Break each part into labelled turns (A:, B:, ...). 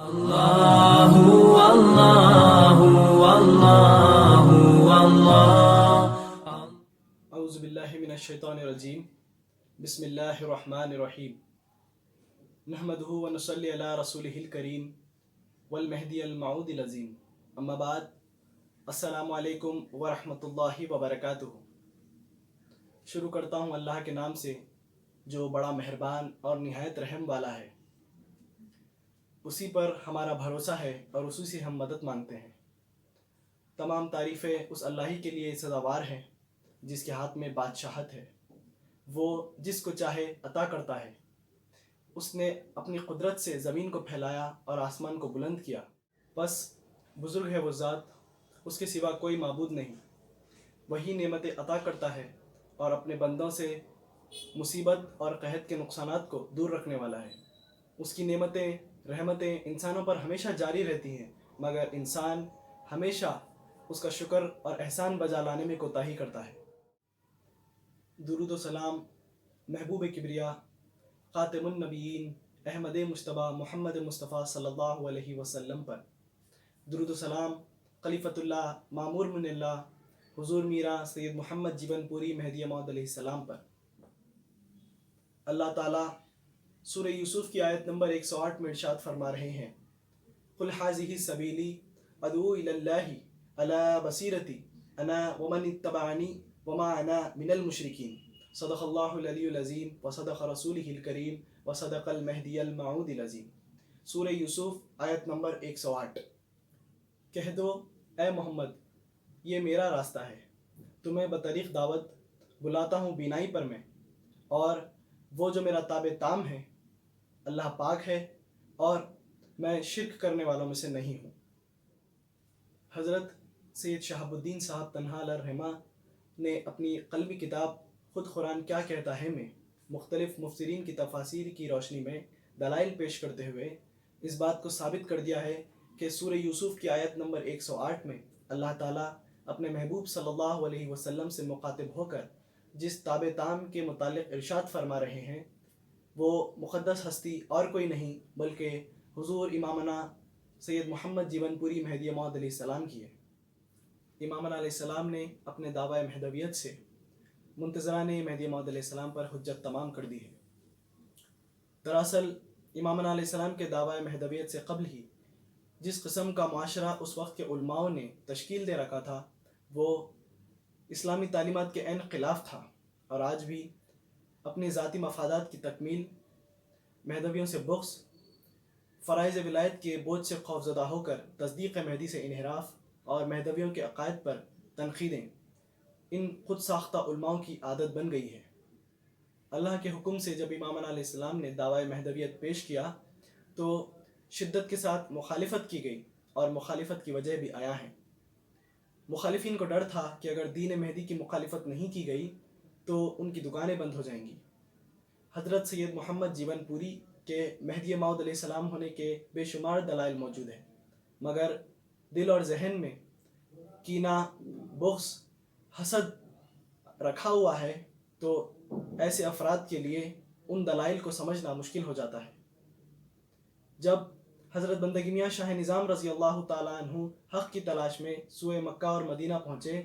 A: اللہ اللہ اللہ اللہ۔
B: اعوذ باللہ من الشیطان الرجیم، بسم اللہ الرحمن الرحیم، نحمدہ ونصلی علی رسولہ الکریم والمہدی الموعود العظیم، اما بعد، السلام علیکم ورحمۃ اللہ وبرکاتہ۔ شروع کرتا ہوں اللہ کے نام سے جو بڑا مہربان اور نہایت رحم والا ہے۔ اسی پر ہمارا بھروسہ ہے اور اسی سے ہم مدد مانگتے ہیں۔ تمام تعریفیں اس اللہ ہی کے لیے سزاوار ہیں جس کے ہاتھ میں بادشاہت ہے، وہ جس کو چاہے عطا کرتا ہے۔ اس نے اپنی قدرت سے زمین کو پھیلایا اور آسمان کو بلند کیا، بس بزرگ ہے وہ ذات، اس کے سوا کوئی معبود نہیں۔ وہی نعمتیں عطا کرتا ہے اور اپنے بندوں سے مصیبت اور قحط کے نقصانات کو دور رکھنے والا ہے۔ اس کی نعمتیں، رحمتیں انسانوں پر ہمیشہ جاری رہتی ہیں، مگر انسان ہمیشہ اس کا شکر اور احسان بجا لانے میں کوتاہی کرتا ہے۔ درود و سلام محبوب کبریا، خاتم النبیین، احمد مجتبیٰ محمد مصطفیٰ صلی اللہ علیہ وسلم پر۔ درود و سلام خلیفۃ اللہ مامور من اللہ حضور میرا سید محمد جیون پوری مہدی موعود علیہ السلام پر۔ اللہ تعالیٰ سورہ یوسف کی آیت نمبر 108 میں ارشاد فرما رہے ہیں، قل ھذہ سبیلی ادعو الی اللہ علی بصیرۃ انا ومن اتبعنی وما انا من المشرکین۔ صدق اللہ العلی العظیم وصدق رسولہ الکریم وصدق المہدی الموعود العظیم۔ سورہ یوسف آیت نمبر 108۔ کہہ دو اے محمد، یہ میرا راستہ ہے، تمہیں بطریق دعوت بلاتا ہوں بینائی پر میں، اور وہ جو میرا تابع تام ہے اللہ پاک ہے اور میں شرک کرنے والوں میں سے نہیں ہوں۔ حضرت سید شہاب الدین صاحب تنہا علیہ الرحمہ نے اپنی قلبی کتاب خود قرآن کیا کہتا ہے میں مختلف مفسرین کی تفاسیر کی روشنی میں دلائل پیش کرتے ہوئے اس بات کو ثابت کر دیا ہے کہ سورہ یوسف کی آیت نمبر 108 میں اللہ تعالیٰ اپنے محبوب صلی اللہ علیہ وسلم سے مخاطب ہو کر جس تابع تام کے متعلق ارشاد فرما رہے ہیں وہ مقدس ہستی اور کوئی نہیں بلکہ حضور امامنا سید محمد جیون پوری مہدی موعود علیہ السلام کی ہے۔ امامنا علیہ السلام نے اپنے دعوی مہدویت سے منتظران مہدی موعود علیہ السلام پر حجت تمام کر دی ہے۔ دراصل امامنا علیہ السلام کے دعوی مہدویت سے قبل ہی جس قسم کا معاشرہ اس وقت کے علماؤں نے تشکیل دے رکھا تھا وہ اسلامی تعلیمات کے عین خلاف تھا، اور آج بھی اپنی ذاتی مفادات کی تکمیل، مہدویوں سے بغض، فرائض ولایت کے بوجھ سے خوفزدہ ہو کر تصدیق مہدی سے انحراف اور مہدویوں کے عقائد پر تنقیدیں ان خود ساختہ علماؤں کی عادت بن گئی ہے۔ اللہ کے حکم سے جب امامنا علیہ السلام نے دعوی مہدویت پیش کیا تو شدت کے ساتھ مخالفت کی گئی، اور مخالفت کی وجہ بھی آیا ہے۔ مخالفین کو ڈر تھا کہ اگر دین مہدی کی مخالفت نہیں کی گئی تو ان کی دکانیں بند ہو جائیں گی۔ حضرت سید محمد جیون پوری کے مہدی موعود علیہ السلام ہونے کے بے شمار دلائل موجود ہیں، مگر دل اور ذہن میں کینہ، بغض، حسد رکھا ہوا ہے تو ایسے افراد کے لیے ان دلائل کو سمجھنا مشکل ہو جاتا ہے۔ جب حضرت بندگی میاں شاہ نظام رضی اللہ تعالیٰ عنہ حق کی تلاش میں سوئے مکہ اور مدینہ پہنچے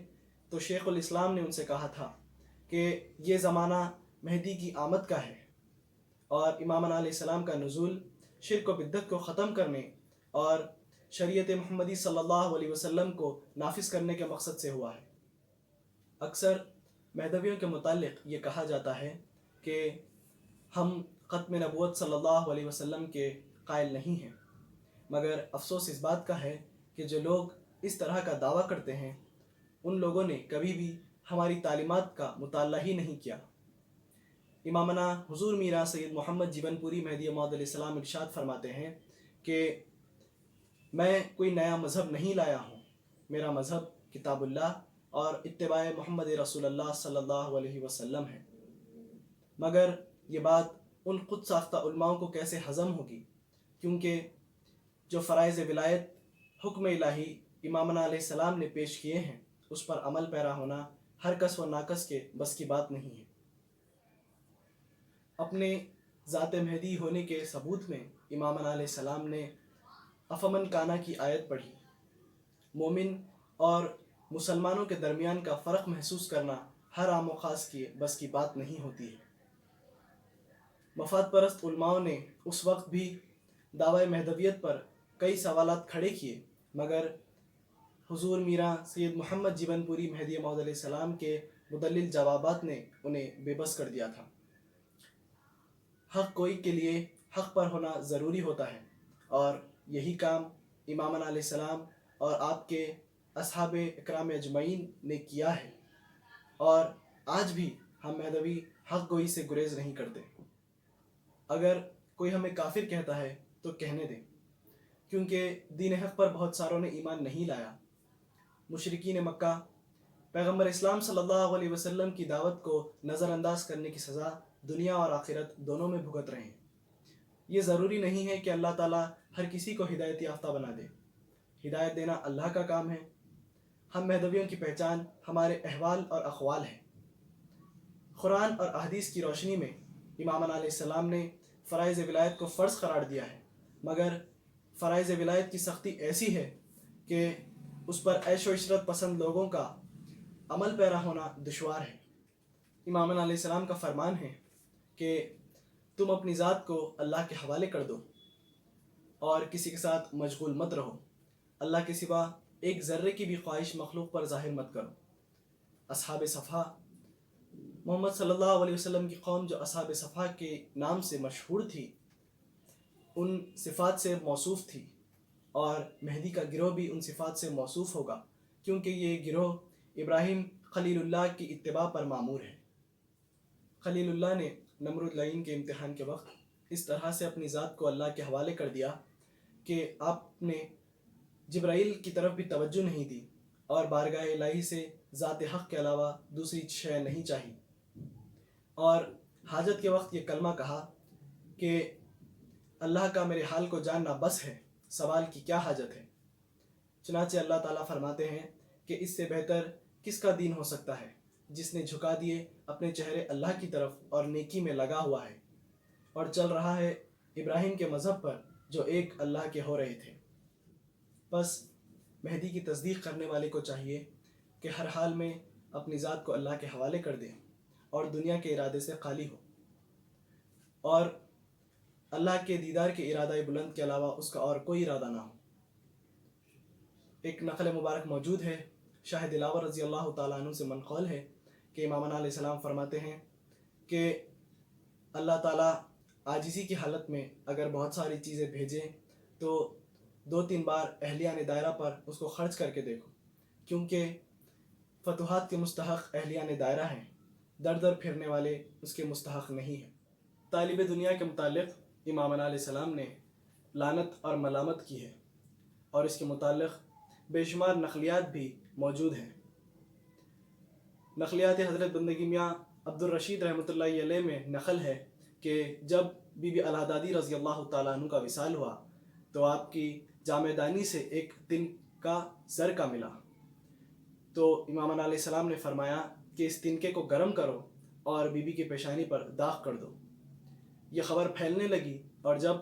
B: تو شیخ الاسلام نے ان سے کہا تھا کہ یہ زمانہ مہدی کی آمد کا ہے، اور امامنا علیہ السلام کا نزول شرک و بدعت کو ختم کرنے اور شریعت محمدی صلی اللہ علیہ وسلم کو نافذ کرنے کے مقصد سے ہوا ہے۔ اکثر مہدویوں کے متعلق یہ کہا جاتا ہے کہ ہم ختم نبوت صلی اللہ علیہ وسلم کے قائل نہیں ہیں، مگر افسوس اس بات کا ہے کہ جو لوگ اس طرح کا دعویٰ کرتے ہیں ان لوگوں نے کبھی بھی ہماری تعلیمات کا مطالعہ ہی نہیں کیا۔ امامنا حضور میرا سید محمد جیون پوری مہدی موعود علیہ السلام ارشاد فرماتے ہیں کہ میں کوئی نیا مذہب نہیں لایا ہوں، میرا مذہب کتاب اللہ اور اتباع محمد رسول اللہ صلی اللہ علیہ وسلم ہے۔ مگر یہ بات ان خود ساختہ علماؤں کو کیسے ہضم ہوگی، کیونکہ جو فرائض ولایت حکم الہی امامنا علیہ السلام نے پیش کیے ہیں اس پر عمل پیرا ہونا ہر کس و ناکس کے بس کی بات نہیں ہے۔ اپنے ذات مہدی ہونے کے ثبوت میں امامنا علیہ السلام نے افمن کانا کی آیت پڑھی۔ مومن اور مسلمانوں کے درمیان کا فرق محسوس کرنا ہر عام و خاص کی بس کی بات نہیں ہوتی ہے۔ مفاد پرست علماؤں نے اس وقت بھی دعوی مہدویت پر کئی سوالات کھڑے کیے، مگر حضور میرا سید محمد جیون پوری مہدی موعود علیہ السلام کے مدلل جوابات نے انہیں بے بس کر دیا تھا۔ حق گوئی کے لیے حق پر ہونا ضروری ہوتا ہے، اور یہی کام امامنا علیہ السلام اور آپ کے اصحاب اکرام اجمعین نے کیا ہے، اور آج بھی ہم مہدوی حق گوئی سے گریز نہیں کرتے۔ اگر کوئی ہمیں کافر کہتا ہے تو کہنے دیں، کیونکہ دین حق پر بہت ساروں نے ایمان نہیں لایا۔ مشرکین مکہ پیغمبر اسلام صلی اللہ علیہ وسلم کی دعوت کو نظر انداز کرنے کی سزا دنیا اور آخرت دونوں میں بھگت رہے ہیں۔ یہ ضروری نہیں ہے کہ اللہ تعالیٰ ہر کسی کو ہدایت یافتہ بنا دے، ہدایت دینا اللہ کا کام ہے۔ ہم مہدویوں کی پہچان ہمارے احوال اور اقوال ہے۔ قرآن اور احادیث کی روشنی میں امامنا علیہ السلام نے فرائض ولایت کو فرض قرار دیا ہے، مگر فرائض ولایت کی سختی ایسی ہے کہ اس پر عیش و عشرت پسند لوگوں کا عمل پیرا ہونا دشوار ہے۔ امامنا علیہ السلام کا فرمان ہے کہ تم اپنی ذات کو اللہ کے حوالے کر دو اور کسی کے ساتھ مشغول مت رہو، اللہ کے سوا ایک ذرے کی بھی خواہش مخلوق پر ظاہر مت کرو۔ اصحاب صفا، محمد صلی اللہ علیہ وسلم کی قوم جو اصحاب صفا کے نام سے مشہور تھی، ان صفات سے موصوف تھی، اور مہدی کا گروہ بھی ان صفات سے موصوف ہوگا، کیونکہ یہ گروہ ابراہیم خلیل اللہ کی اتباع پر معمور ہے۔ خلیل اللہ نے نمرود لعین کے امتحان کے وقت اس طرح سے اپنی ذات کو اللہ کے حوالے کر دیا کہ آپ نے جبرائیل کی طرف بھی توجہ نہیں دی، اور بارگاہ الہی سے ذات حق کے علاوہ دوسری شے نہیں چاہی، اور حاجت کے وقت یہ کلمہ کہا کہ اللہ کا میرے حال کو جاننا بس ہے، سوال کی کیا حاجت ہے۔ چنانچہ اللہ تعالیٰ فرماتے ہیں کہ اس سے بہتر کس کا دین ہو سکتا ہے جس نے جھکا دیے اپنے چہرے اللہ کی طرف اور نیکی میں لگا ہوا ہے، اور چل رہا ہے ابراہیم کے مذہب پر جو ایک اللہ کے ہو رہے تھے۔ بس مہدی کی تصدیق کرنے والے کو چاہیے کہ ہر حال میں اپنی ذات کو اللہ کے حوالے کر دے اور دنیا کے ارادے سے خالی ہو، اور اللہ کے دیدار کے ارادہ بلند کے علاوہ اس کا اور کوئی ارادہ نہ ہو۔ ایک نقل مبارک موجود ہے، شاہ دلاور رضی اللہ تعالیٰ عنہ سے منقول ہے کہ امامنا علیہ السلام فرماتے ہیں کہ اللہ تعالیٰ عاجزی کی حالت میں اگر بہت ساری چیزیں بھیجیں تو 2-3 بار اہلیان دائرہ پر اس کو خرچ کر کے دیکھو، کیونکہ فتوحات کے مستحق اہلیان دائرہ ہیں، در در پھرنے والے اس کے مستحق نہیں ہیں۔ طالب دنیا کے متعلق امامنا علیہ السلام نے لعنت اور ملامت کی ہے، اور اس کے متعلق بے شمار نقلیات بھی موجود ہیں۔ نقلیات حضرت بندگی میاں عبد الرشید رحمۃ اللہ علیہ میں نقل ہے کہ جب بی بی الحدادی رضی اللہ تعالیٰ عنہ کا وصال ہوا تو آپ کی جامع دانی سے ایک تن کا زر کا ملا، تو امامنا علیہ السلام نے فرمایا کہ اس تنکے کو گرم کرو اور بی بی کی پیشانی پر داغ کر دو۔ یہ خبر پھیلنے لگی، اور جب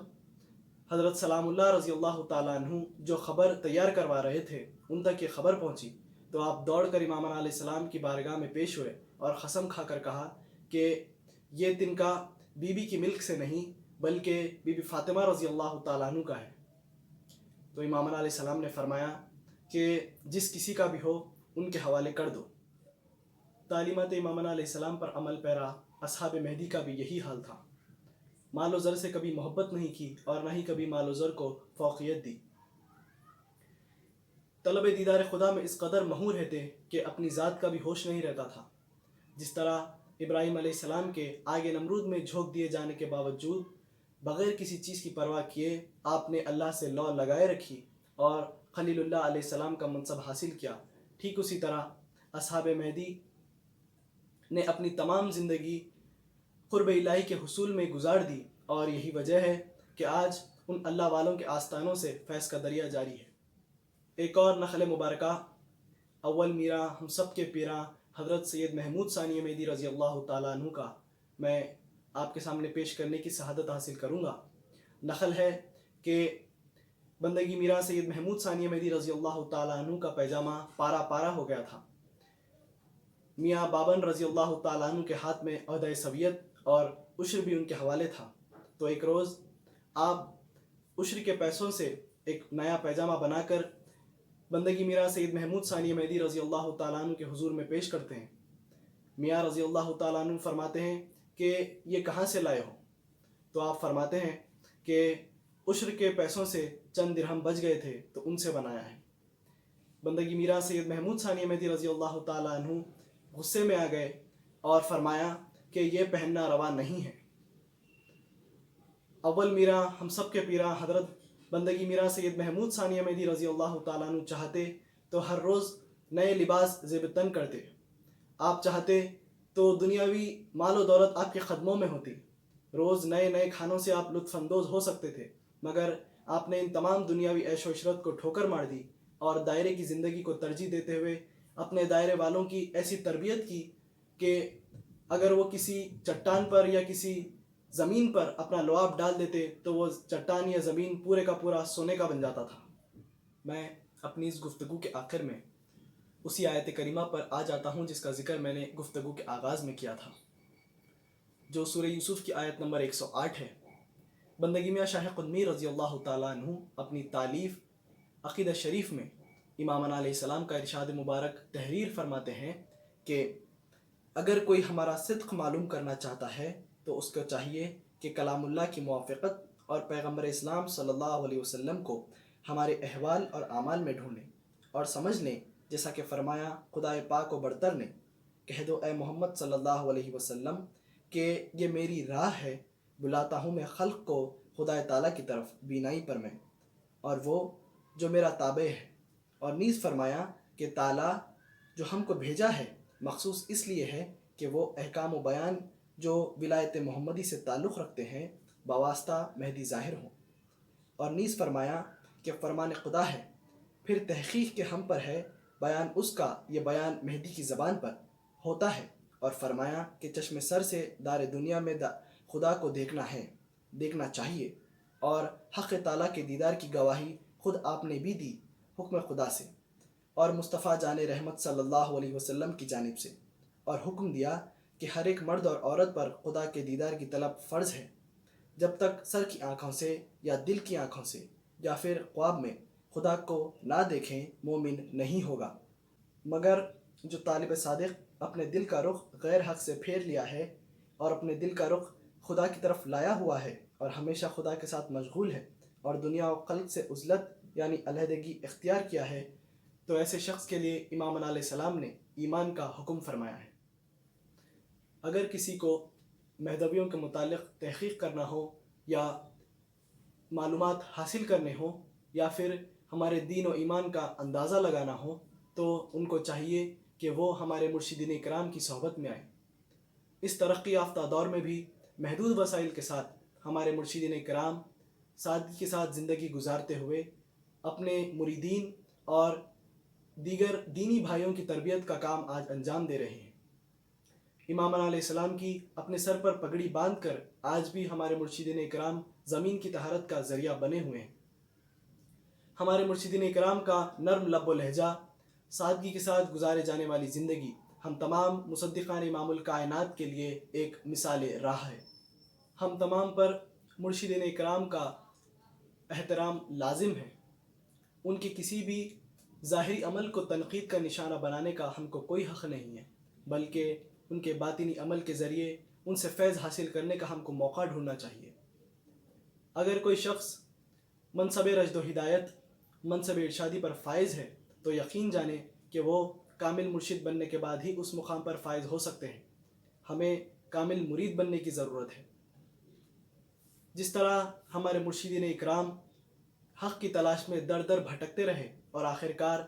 B: حضرت سلام اللہ رضی اللہ تعالیٰ عنہ جو خبر تیار کروا رہے تھے ان تک یہ خبر پہنچی تو آپ دوڑ کر امامنا علیہ السلام کی بارگاہ میں پیش ہوئے اور قسم کھا کر کہا کہ یہ تنکا بی بی کی ملک سے نہیں بلکہ بی بی فاطمہ رضی اللہ تعالیٰ عنہ کا ہے۔ تو امامنا علیہ السلام نے فرمایا کہ جس کسی کا بھی ہو ان کے حوالے کر دو۔ تعلیمات امامنا علیہ السلام پر عمل پیرا اصحاب مہدی کا بھی یہی حال تھا۔ مال و زر سے کبھی محبت نہیں کی اور نہ ہی کبھی مال و زر کو فوقیت دی۔ طلب دیدار خدا میں اس قدر مہور رہتے کہ اپنی ذات کا بھی ہوش نہیں رہتا تھا۔ جس طرح ابراہیم علیہ السلام کے آگے نمرود میں جھونک دیے جانے کے باوجود بغیر کسی چیز کی پرواہ کیے آپ نے اللہ سے لو لگائے رکھی اور خلیل اللہ علیہ السلام کا منصب حاصل کیا، ٹھیک اسی طرح اصحاب مہدی نے اپنی تمام زندگی قرب الہی کے حصول میں گزار دی، اور یہی وجہ ہے کہ آج ان اللہ والوں کے آستانوں سے فیض کا دریا جاری ہے۔ ایک اور نقل مبارکہ اول میرا ہم سب کے پیراں حضرت سید محمود ثانی مہدی رضی اللہ تعالیٰ عنہ کا میں آپ کے سامنے پیش کرنے کی سعادت حاصل کروں گا۔ نقل ہے کہ بندگی میرا سید محمود ثانی احمدی رضی اللہ تعالیٰ عنہ کا پیجامہ پارا پارا ہو گیا تھا۔ میاں بابن رضی اللہ تعالیٰ عنہ کے ہاتھ میں عہدہ سویت اور عشر بھی ان کے حوالے تھا۔ تو ایک روز آپ عشر کے پیسوں سے ایک نیا پیجامہ بنا کر بندگی میرا سید محمود ثانی احمدی رضی اللہ تعالیٰ عنہ کے حضور میں پیش کرتے ہیں۔ میاں رضی اللہ تعالیٰ عنہ فرماتے ہیں کہ یہ کہاں سے لائے ہو؟ تو آپ فرماتے ہیں کہ عشر کے پیسوں سے چند درہم بچ گئے تھے تو ان سے بنایا ہے۔ بندگی میرا سید محمود ثانی احمدی رضی اللہ تعالیٰ عنہ غصے میں آ گئے اور فرمایا کہ یہ پہننا روا نہیں ہے۔ اول میرا ہم سب کے پیرا حضرت بندگی میرا سید محمود ثانی احمدی رضی اللہ تعالیٰ عنہ چاہتے تو ہر روز نئے لباس زیب تن کرتے، آپ چاہتے تو دنیاوی مال و دولت آپ کے قدموں میں ہوتی، روز نئے نئے کھانوں سے آپ لطف اندوز ہو سکتے تھے، مگر آپ نے ان تمام دنیاوی عیش و عشرت کو ٹھوکر مار دی اور دائرے کی زندگی کو ترجیح دیتے ہوئے اپنے دائرے والوں کی ایسی تربیت کی کہ اگر وہ کسی چٹان پر یا کسی زمین پر اپنا لعاب ڈال دیتے تو وہ چٹان یا زمین پورے کا پورا سونے کا بن جاتا تھا۔ میں اپنی اس گفتگو کے آخر میں اسی آیت کریمہ پر آ جاتا ہوں جس کا ذکر میں نے گفتگو کے آغاز میں کیا تھا، جو سورہ یوسف کی آیت نمبر 108 ہے۔ بندگی میاں شاہ قطمی رضی اللہ تعالیٰ عنہ اپنی تالیف عقیدہ شریف میں امامنا علیہ السلام کا ارشاد مبارک تحریر فرماتے ہیں کہ اگر کوئی ہمارا صدق معلوم کرنا چاہتا ہے تو اس کو چاہیے کہ کلام اللہ کی موافقت اور پیغمبر اسلام صلی اللہ علیہ وسلم کو ہمارے احوال اور اعمال میں ڈھونڈیں اور سمجھ لیں، جیسا کہ فرمایا خدائے پاک و برتر نے، کہہ دو اے محمد صلی اللہ علیہ وسلم کہ یہ میری راہ ہے، بلاتا ہوں میں خلق کو خدا تعالیٰ کی طرف بینائی پر میں، اور وہ جو میرا تابع ہے۔ اور نیز فرمایا کہ تعالیٰ جو ہم کو بھیجا ہے مخصوص اس لیے ہے کہ وہ احکام و بیان جو ولایت محمدی سے تعلق رکھتے ہیں بواسطہ مہدی ظاہر ہوں۔ اور نیز فرمایا کہ فرمان خدا ہے، پھر تحقیق کے ہم پر ہے بیان اس کا، یہ بیان مہدی کی زبان پر ہوتا ہے۔ اور فرمایا کہ چشم سر سے دار دنیا میں خدا کو دیکھنا چاہیے، اور حق تعالیٰ کے دیدار کی گواہی خود آپ نے بھی دی حکم خدا سے اور مصطفیٰ جان رحمت صلی اللہ علیہ وسلم کی جانب سے، اور حکم دیا کہ ہر ایک مرد اور عورت پر خدا کے دیدار کی طلب فرض ہے، جب تک سر کی آنکھوں سے یا دل کی آنکھوں سے یا پھر خواب میں خدا کو نہ دیکھیں مومن نہیں ہوگا۔ مگر جو طالب صادق اپنے دل کا رخ غیر حق سے پھیر لیا ہے اور اپنے دل کا رخ خدا کی طرف لایا ہوا ہے اور ہمیشہ خدا کے ساتھ مشغول ہے اور دنیا و خلق سے عزلت یعنی علیحدگی اختیار کیا ہے، تو ایسے شخص کے لیے امامنا علیہ السلام نے ایمان کا حکم فرمایا ہے۔ اگر کسی کو مہدویوں کے متعلق تحقیق کرنا ہو یا معلومات حاصل کرنے ہوں یا پھر ہمارے دین و ایمان کا اندازہ لگانا ہو تو ان کو چاہیے کہ وہ ہمارے مرشدین کرام کی صحبت میں آئیں۔ اس ترقی یافتہ دور میں بھی محدود وسائل کے ساتھ ہمارے مرشدین کرام سادگی کے ساتھ زندگی گزارتے ہوئے اپنے مریدین اور دیگر دینی بھائیوں کی تربیت کا کام آج انجام دے رہے ہیں۔ امامنا علیہ السلام کی اپنے سر پر پگڑی باندھ کر آج بھی ہمارے مرشدین اکرام زمین کی طہارت کا ذریعہ بنے ہوئے ہیں۔ ہمارے مرشدین اکرام کا نرم لب و لہجہ، سادگی کے ساتھ گزارے جانے والی زندگی ہم تمام مصدقان امام الکائنات کے لیے ایک مثال راہ ہے۔ ہم تمام پر مرشدین اکرام کا احترام لازم ہے۔ ان کے کسی بھی ظاہری عمل کو تنقید کا نشانہ بنانے کا ہم کو کوئی حق نہیں ہے، بلکہ ان کے باطنی عمل کے ذریعے ان سے فیض حاصل کرنے کا ہم کو موقع ڈھونڈنا چاہیے۔ اگر کوئی شخص منصب رشد و ہدایت، منصب ارشادی پر فائز ہے تو یقین جانے کہ وہ کامل مرشد بننے کے بعد ہی اس مقام پر فائز ہو سکتے ہیں۔ ہمیں کامل مرید بننے کی ضرورت ہے۔ جس طرح ہمارے مرشدین اکرام حق کی تلاش میں در در بھٹکتے رہے اور آخرکار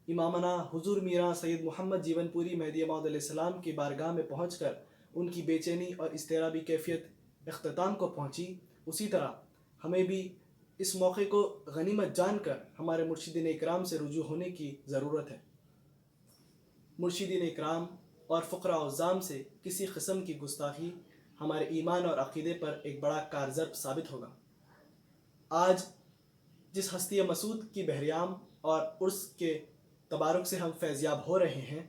B: امامنا حضور میراں سید محمد جیون پوری مہدی موعود علیہ السلام کی بارگاہ میں پہنچ کر ان کی بے چینی اور اضطرابی کیفیت اختتام کو پہنچی، اسی طرح ہمیں بھی اس موقع کو غنیمت جان کر ہمارے مرشدین اکرام سے رجوع ہونے کی ضرورت ہے۔ مرشدین اکرام اور فقراء و عظام سے کسی قسم کی گستاخی ہمارے ایمان اور عقیدے پر ایک بڑا کارضرب ثابت ہوگا۔ آج جس ہستی مسعود کی بحریام اور عرس کے تبارک سے ہم فیضیاب ہو رہے ہیں،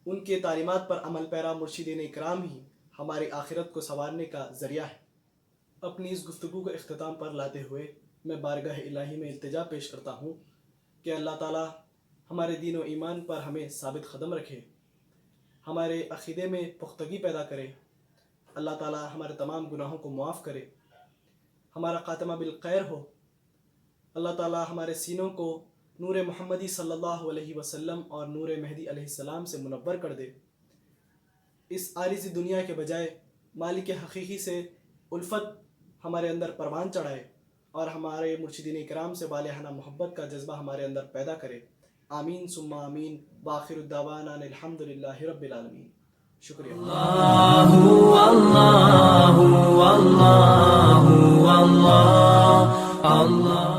B: ان کے تعلیمات پر عمل پیرا مرشدین اکرام ہی ہماری آخرت کو سنوارنے کا ذریعہ ہے۔ اپنی اس گفتگو کو اختتام پر لاتے ہوئے میں بارگاہ الہی میں التجا پیش کرتا ہوں کہ اللہ تعالیٰ ہمارے دین و ایمان پر ہمیں ثابت قدم رکھے، ہمارے عقیدے میں پختگی پیدا کرے، اللہ تعالیٰ ہمارے تمام گناہوں کو معاف کرے، ہمارا خاتمہ بالخیر ہو، اللہ تعالیٰ ہمارے سینوں کو نور محمدی صلی اللہ علیہ وسلم اور نور مہدی علیہ السلام سے منور کر دے، اس عارضی دنیا کے بجائے مالک حقیقی سے الفت ہمارے اندر پروان چڑھائے اور ہمارے مرشدین اکرام سے والہانہ محبت کا جذبہ ہمارے اندر پیدا کرے۔ آمین ثم آمین، وآخر الدعوانا ان الحمد للہ رب العالمین۔ شکریہ۔
A: اللہ اللہ اللہ اللہ اللہ